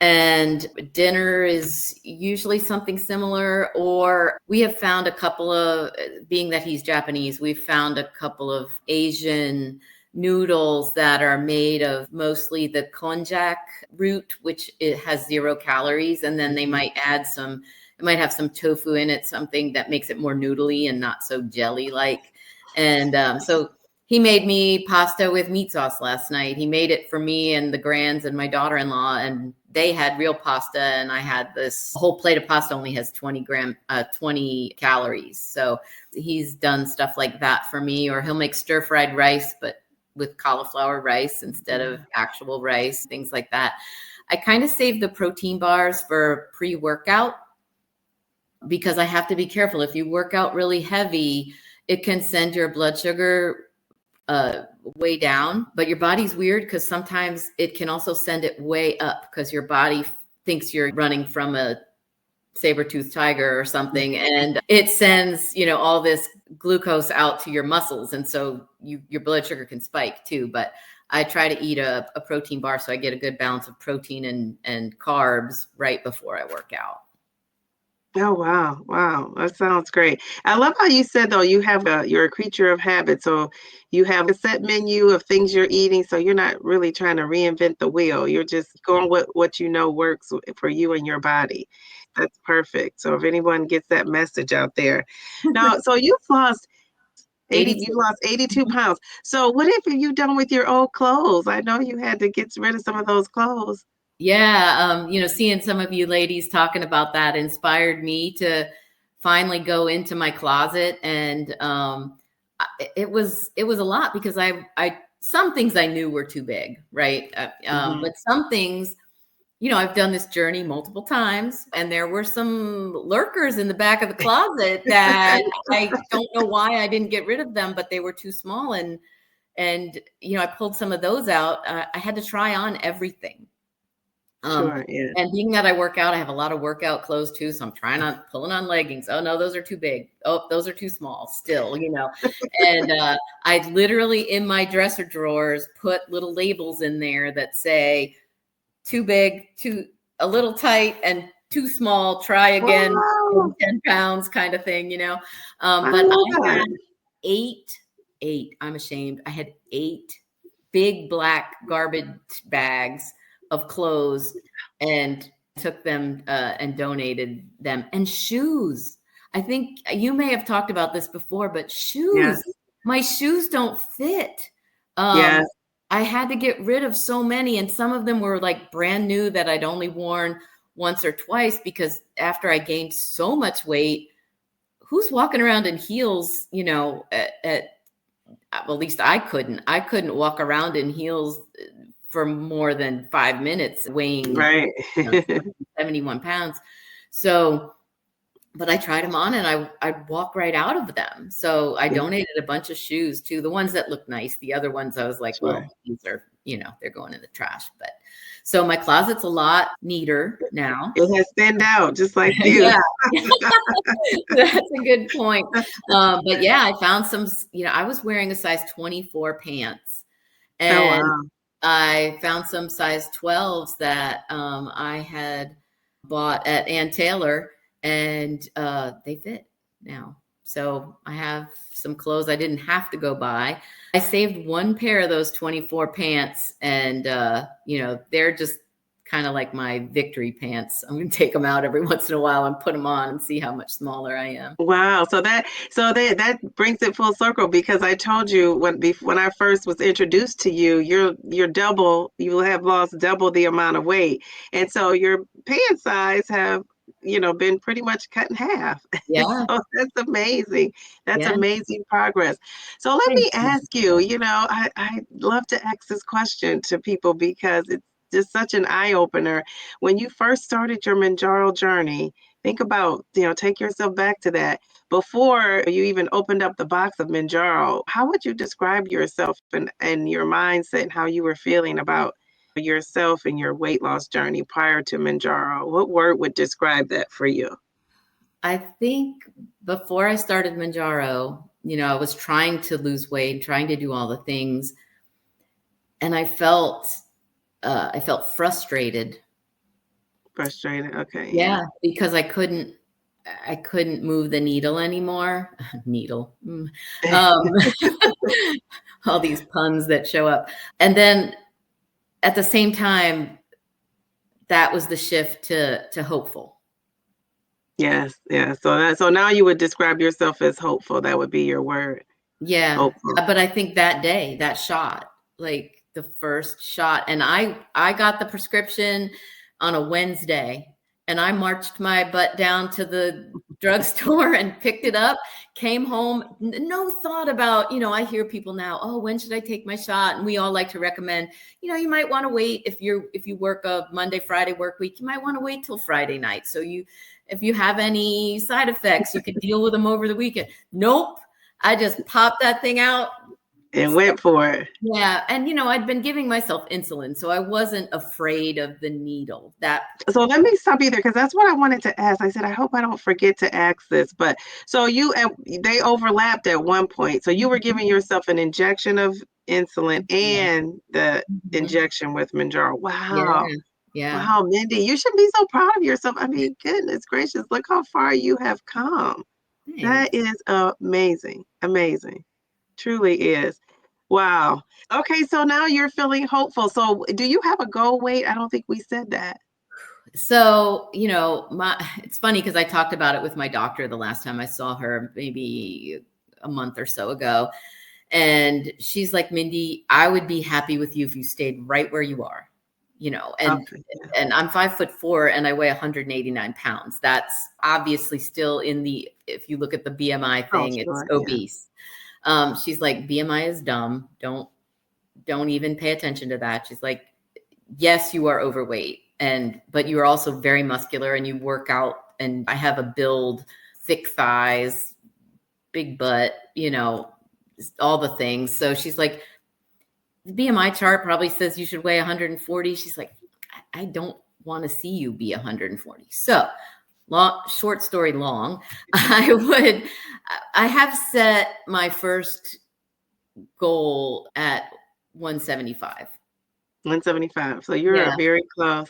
And dinner is usually something similar, or we have found a couple of, being that he's Japanese, we've found a couple of Asian noodles that are made of mostly the konjac root, which it has 0 calories. And then they might add it might have some tofu in it, something that makes it more noodly and not so jelly like. And so he made me pasta with meat sauce last night. He made it for me and the grands and my daughter-in-law, and they had real pasta, and I had this whole plate of pasta only has 20 calories. So he's done stuff like that for me, or he'll make stir-fried rice, but with cauliflower rice instead of actual rice, things like that. I kind of save the protein bars for pre-workout because I have to be careful. If you work out really heavy, it can send your blood sugar way down, but your body's weird because sometimes it can also send it way up because your body thinks you're running from a saber-toothed tiger or something, and it sends all this glucose out to your muscles, and so your blood sugar can spike too. But I try to eat a protein bar so I get a good balance of protein and carbs right before I work out. Oh, wow. Wow. That sounds great. I love how you said, though, you're a creature of habit. So you have a set menu of things you're eating. So you're not really trying to reinvent the wheel. You're just going with what you know works for you and your body. That's perfect. So if anyone gets that message out there. Now, so you've 82. lost 82 pounds. So what have you done with your old clothes? I know you had to get rid of some of those clothes. Yeah, seeing some of you ladies talking about that inspired me to finally go into my closet, and it was a lot because I some things I knew were too big, right? Mhm. But some things, I've done this journey multiple times, and there were some lurkers in the back of the closet that I don't know why I didn't get rid of them, but they were too small, and I pulled some of those out. I had to try on everything. Um, Sure, yeah. and being that I work out, I have a lot of workout clothes too. So I'm pulling on leggings. Oh no, those are too big. Oh, those are too small still. And I literally in my dresser drawers put little labels in there that say too big, a little tight, and too small. Try again in Wow. 10 pounds kind of thing. I But love I that. had eight, I'm ashamed. I had 8 big black garbage bags of clothes, and took them and donated them. And shoes. I think you may have talked about this before, but Yes, shoes, my shoes don't fit. yes. Um, I had to get rid of so many, and some of them were like brand new that I'd only worn once or twice, because after I gained so much weight, who's walking around in heels, well, at least I couldn't. I couldn't walk around in heels for more than 5 minutes, weighing Right. 71 pounds. So, but I tried them on, and I'd walk right out of them. So I Yeah, donated a bunch of shoes too. The ones that look nice. The other ones I was like, sure. well, these are, they're going in the trash. But so my closet's a lot neater now. It has thinned out just like you. Yeah, that's a good point. But yeah, I found I was wearing a size 24 pants, Oh, and wow. I found some size 12s that I had bought at Ann Taylor, and they fit now. So I have some clothes I didn't have to go buy. I saved one pair of those 24 pants, and they're just kind of like my victory pants. I'm going to take them out every once in a while and put them on and see how much smaller I am. Wow. So that brings it full circle because I told you when I first was introduced to you, you will have lost double the amount of weight. And so your pant size have, been pretty much cut in half. Yeah. So that's amazing. That's Yeah. amazing progress. So let Thank me you. ask you, I love to ask this question to people because it's just such an eye opener. When you first started your Manjaro journey, think about, take yourself back to that. Before you even opened up the box of Minjaro, how would you describe yourself and your mindset and how you were feeling about yourself and your weight loss journey prior to Minjaro? What word would describe that for you? I think before I started Manjaro, I was trying to lose weight, trying to do all the things, and I felt frustrated. Frustrated. Okay, yeah. Yeah, because I couldn't move the needle anymore. Needle. Um, all these puns that show up. And then at the same time, that was the shift to hopeful. Yes, yeah. So now you would describe yourself as hopeful. That would be your word. Yeah, Hopeful. but I think that day, that shot, like the first shot, and I got the prescription on a Wednesday, and I marched my butt down to the drugstore and picked it up, came home, no thought about, I hear people now, oh, when should I take my shot? And we all like to recommend, you might want to wait if you work a Monday, Friday work week, you might want to wait till Friday night. So if you have any side effects, you could deal with them over the weekend. Nope. I just popped that thing out. And went for it. Yeah. And, I'd been giving myself insulin, so I wasn't afraid of the needle. So let me stop you there because that's what I wanted to ask. I said, I hope I don't forget to ask this. But so they overlapped at one point. So you were giving yourself an injection of insulin Yeah. and the Mhm. injection with Manjaro. Yeah. Wow. Yeah. Wow, Mindy, you should be so proud of yourself. I mean, goodness gracious, look how far you have come. That Thanks. is amazing. Amazing. Truly is. Wow. Okay, so now you're feeling hopeful. So do you have a goal weight? I don't think we said that. So, it's funny because I talked about it with my doctor the last time I saw her, maybe a month or so ago. And she's like, Mindy, I would be happy with you if you stayed right where you are, and Okay. Yeah. I'm 5'4" and I weigh 189 pounds. That's obviously still if you look at the BMI Oh, thing, it's sure. Yeah. obese. She's like, BMI is dumb. Don't even pay attention to that. She's like, yes, you are overweight, but you are also very muscular and you work out, and I have a build, thick thighs, big butt, all the things. So she's like, the BMI chart probably says you should weigh 140. She's like, I don't want to see you be 140. So short story long, I have set my first goal at 175. 175. So you're Yeah. very close.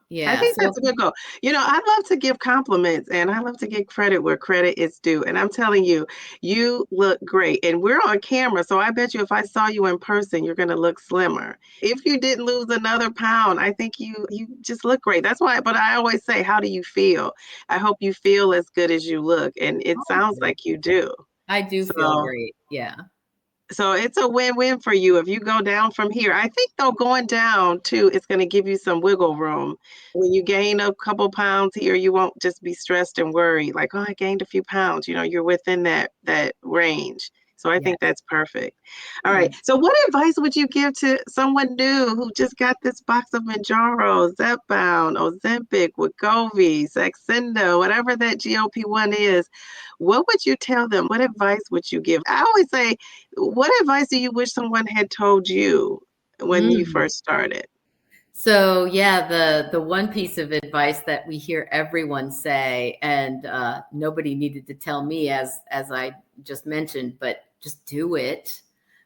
I Yeah. think So that's a good goal. I love to give compliments and I love to give credit where credit is due. And I'm telling you, you look great. And we're on camera, so I bet you if I saw you in person, you're going to look slimmer. If you didn't lose another pound, I think you just look great. That's why, but I always say, how do you feel? I hope you feel as good as you look. And it sounds like you do. I do feel So great. Yeah. so it's a win-win for you if you go down from here. I think though going down too, it's going to give you some wiggle room. When you gain a couple pounds here, you won't just be stressed and worried like, oh, I gained a few pounds. You're within that range. So I Yeah. think that's perfect. All right. Thanks. So what advice would you give to someone new who just got this box of Mounjaro, Zepbound, Ozempic, Wegovy, Saxenda, whatever that GLP-1 is? What would you tell them? What advice would you give? I always say, what advice do you wish someone had told you when you Mm. first started? So yeah, the one piece of advice that we hear everyone say, and nobody needed to tell me, as I just mentioned, but just do it.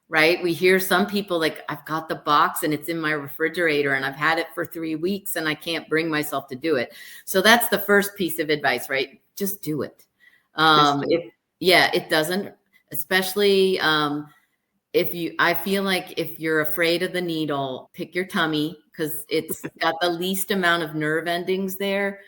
Right? We hear some people like, I've got the box and it's in my refrigerator and I've had it for 3 weeks and I can't bring myself to do it. So that's the first piece of advice, right? Just do it. Just do it. It doesn't, especially I feel like if you're afraid of the needle, pick your tummy because it's got the least amount of nerve endings there.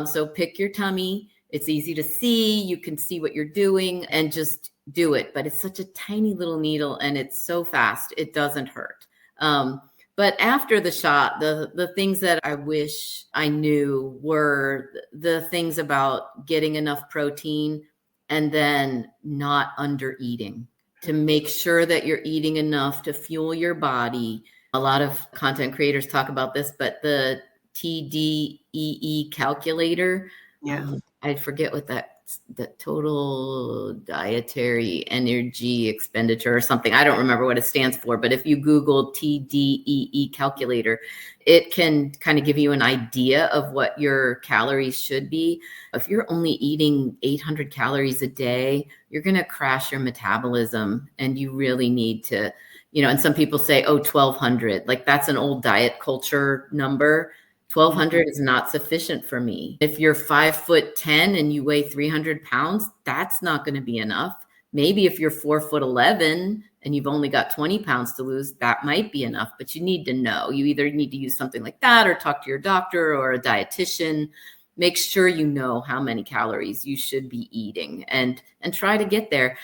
So pick your tummy. It's easy to see. You can see what you're doing and just do it. But it's such a tiny little needle and it's so fast. It doesn't hurt. But after the shot, the things that I wish I knew were the things about getting enough protein and then not under eating, to make sure that you're eating enough to fuel your body. A lot of content creators talk about this, but the TDEE calculator, Yes. I forget what the total dietary energy expenditure or something. I don't remember what it stands for, but if you Google TDEE calculator, it can kind of give you an idea of what your calories should be. If you're only eating 800 calories a day, you're going to crash your metabolism and you really need to, and some people say, oh, 1200, like that's an old diet culture number. 1200 is not sufficient for me. If you're 5'10" and you weigh 300 pounds, that's not going to be enough. Maybe if you're 4'11" and you've only got 20 pounds to lose, that might be enough, but you need to know. You either need to use something like that or talk to your doctor or a dietitian. Make sure you know how many calories you should be eating and try to get there.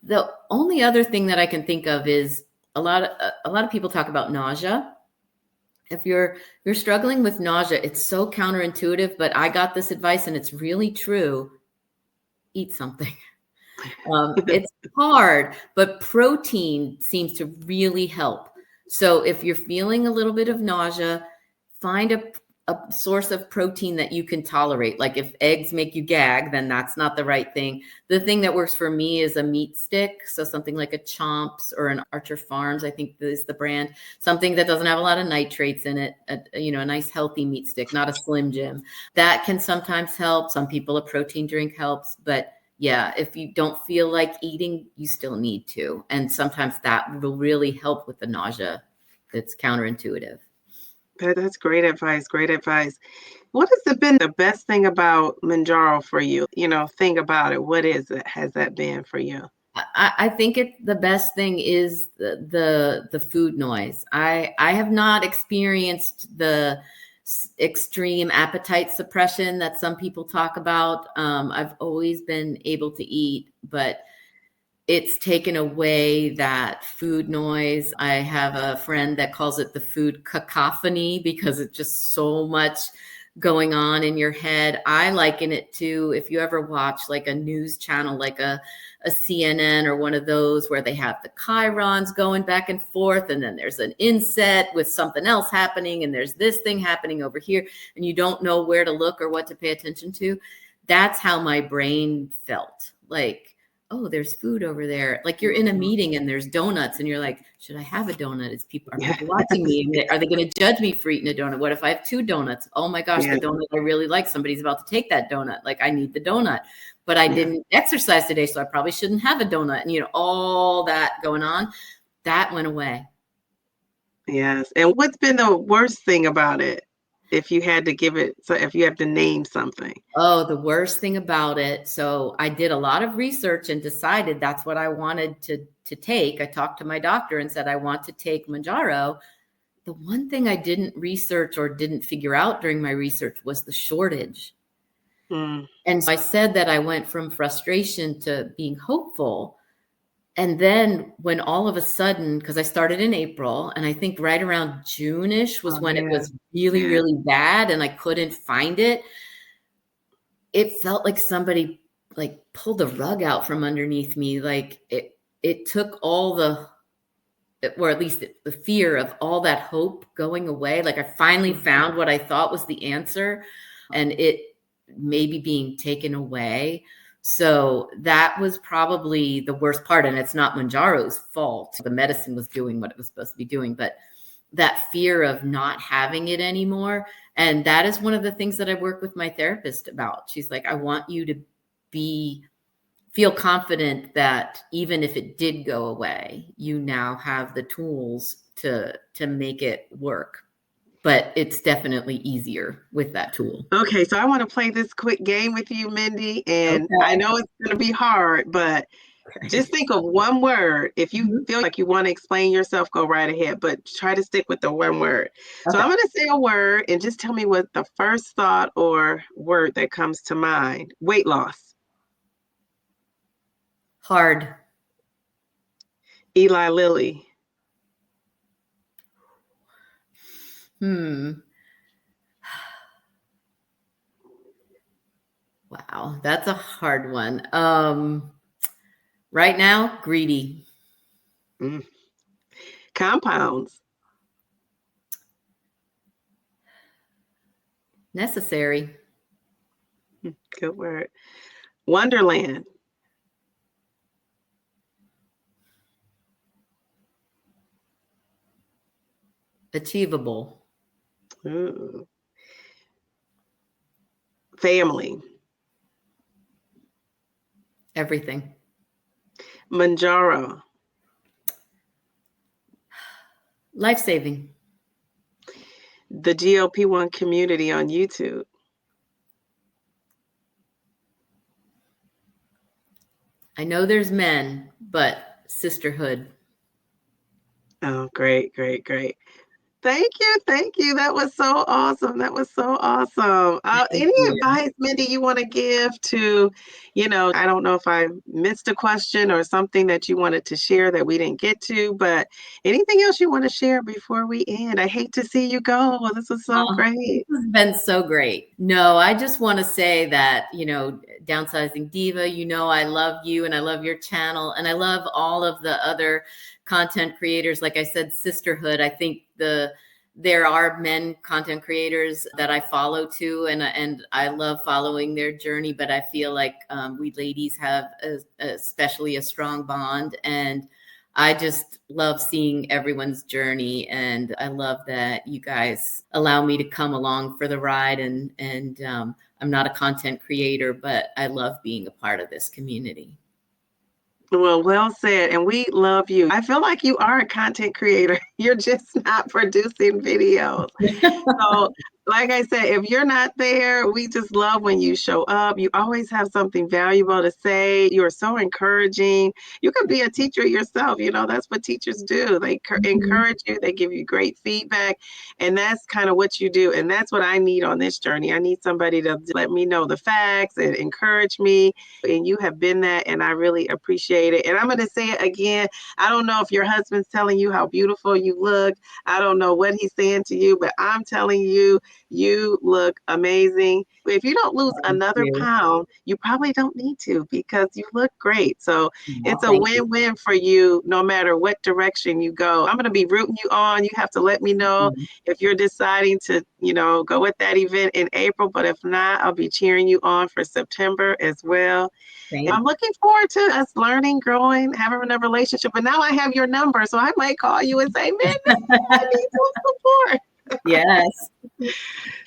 The only other thing that I can think of is a lot of people talk about nausea. If you're struggling with nausea, it's so counterintuitive, but I got this advice and it's really true. Eat something. It's hard, but protein seems to really help. So if you're feeling a little bit of nausea, find a source of protein that you can tolerate. Like if eggs make you gag, then that's not the right thing. The thing that works for me is a meat stick. So something like a Chomps or an Archer Farms, I think is the brand, something that doesn't have a lot of nitrates in it, a nice healthy meat stick, not a Slim Jim. That can sometimes help. Some people, a protein drink helps, but yeah, if you don't feel like eating, you still need to. And sometimes that will really help with the nausea. That's counterintuitive. That's great advice. Great advice. What has it been the best thing about Mounjaro for you? Thing about it. What is it? Has that been for you? I think the best thing is the food noise. I have not experienced the extreme appetite suppression that some people talk about. I've always been able to eat, but it's taken away that food noise. I have a friend that calls it the food cacophony because it's just so much going on in your head. I liken it to, if you ever watch like a news channel, like a CNN or one of those where they have the chyrons going back and forth, and then there's an inset with something else happening, and there's this thing happening over here, and you don't know where to look or what to pay attention to. That's how my brain felt. Like, oh, there's food over there. Like you're in a meeting and there's donuts and you're like, should I have a donut? Are people watching me? Are they going to judge me for eating a donut? What if I have 2 donuts? Oh my gosh, the donut I really like, somebody's about to take that donut. Like I need the donut, but I didn't exercise today, so I probably shouldn't have a donut. And all that going on, that went away. Yes. And what's been the worst thing about it? If you had to if you have to name something. Oh, the worst thing about it. So I did a lot of research and decided that's what I wanted to take. I talked to my doctor and said, I want to take Mounjaro. The one thing I didn't research or didn't figure out during my research was the shortage. And so I said that I went from frustration to being hopeful. And then when all of a sudden, because I started in April, and I think right around June-ish was when it was really, really bad and I couldn't find it. It felt like somebody like pulled the rug out from underneath me. Like it took all or at least the fear of all that hope going away. Like I finally found what I thought was the answer, and it maybe being taken away. So that was probably the worst part. And it's not Mounjaro's fault. The medicine was doing what it was supposed to be doing, but that fear of not having it anymore. And that is one of the things that I work with my therapist about. She's like, I want you to feel confident that even if it did go away, you now have the tools to make it work. But it's definitely easier with that tool. Okay, so I want to play this quick game with you, Mindy, and I know it's going to be hard, but just think of one word. If you feel like you want to explain yourself, go right ahead, but try to stick with the one word. So I'm going to say a word and just tell me what the first thought or word that comes to mind. Weight loss. Hard. Eli Lilly. Wow, that's a hard one. Right now, greedy. Compounds. Necessary. Good word. Wonderland. Achievable. Ooh. Family. Everything. Mounjaro. Life-saving. The GLP-1 community on YouTube. I know there's men, but sisterhood. Oh, great, great, great. Thank you. That was so awesome. Any advice, Mindy, you want to give to, I don't know if I missed a question or something that you wanted to share that we didn't get to, but anything else you want to share before we end? I hate to see you go. Well, this was so great. This has been so great. No, I just want to say that, Downsizing Diva, I love you and I love your channel and I love all of the other content creators. Like I said, sisterhood. I think there are men content creators that I follow too, and I love following their journey. But I feel like we ladies have especially a strong bond, and I just love seeing everyone's journey. And I love that you guys allow me to come along for the ride. And I'm not a content creator, but I love being a part of this community. Well said. And we love you. I feel like you are a content creator. You're just not producing videos. So, like I said, if you're not there, we just love when you show up. You always have something valuable to say. You're so encouraging. You can be a teacher yourself. You know, that's what teachers do. They Mhm. encourage you, they give you great feedback. And that's kind of what you do. And that's what I need on this journey. I need somebody to let me know the facts and encourage me. And you have been that. And I really appreciate it. And I'm going to say it again. I don't know if your husband's telling you how beautiful you look. I don't know what he's saying to you, but I'm telling you, you look amazing. If you don't lose Thank another you. pound, you probably don't need to because you look great. So Oh, it's a thank you. win-win for you no matter what direction you go. I'm going to be rooting you on. You have to let me know Mhm. if you're deciding to, go with that event in April. But if not, I'll be cheering you on for September as well. Thank I'm looking forward to us learning, growing, having a relationship. But now I have your number, so I might call you and say, Mindy, I need some support. Yes.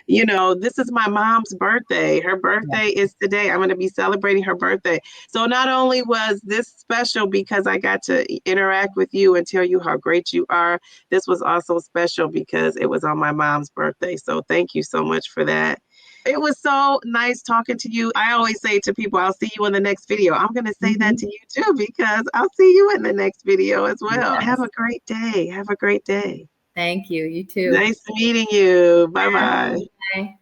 This is my mom's birthday. Her Yeah. birthday is today. I'm going to be celebrating her birthday. So not only was this special because I got to interact with you and tell you how great you are, this was also special because it was on my mom's birthday. So thank you so much for that. It was so nice talking to you. I always say to people, I'll see you in the next video. I'm going to say that Mhm. to you too, because I'll see you in the next video as well. Have Yes. a great day. Have a great day. Thank you. You too. Nice meeting you. Bye bye. Bye.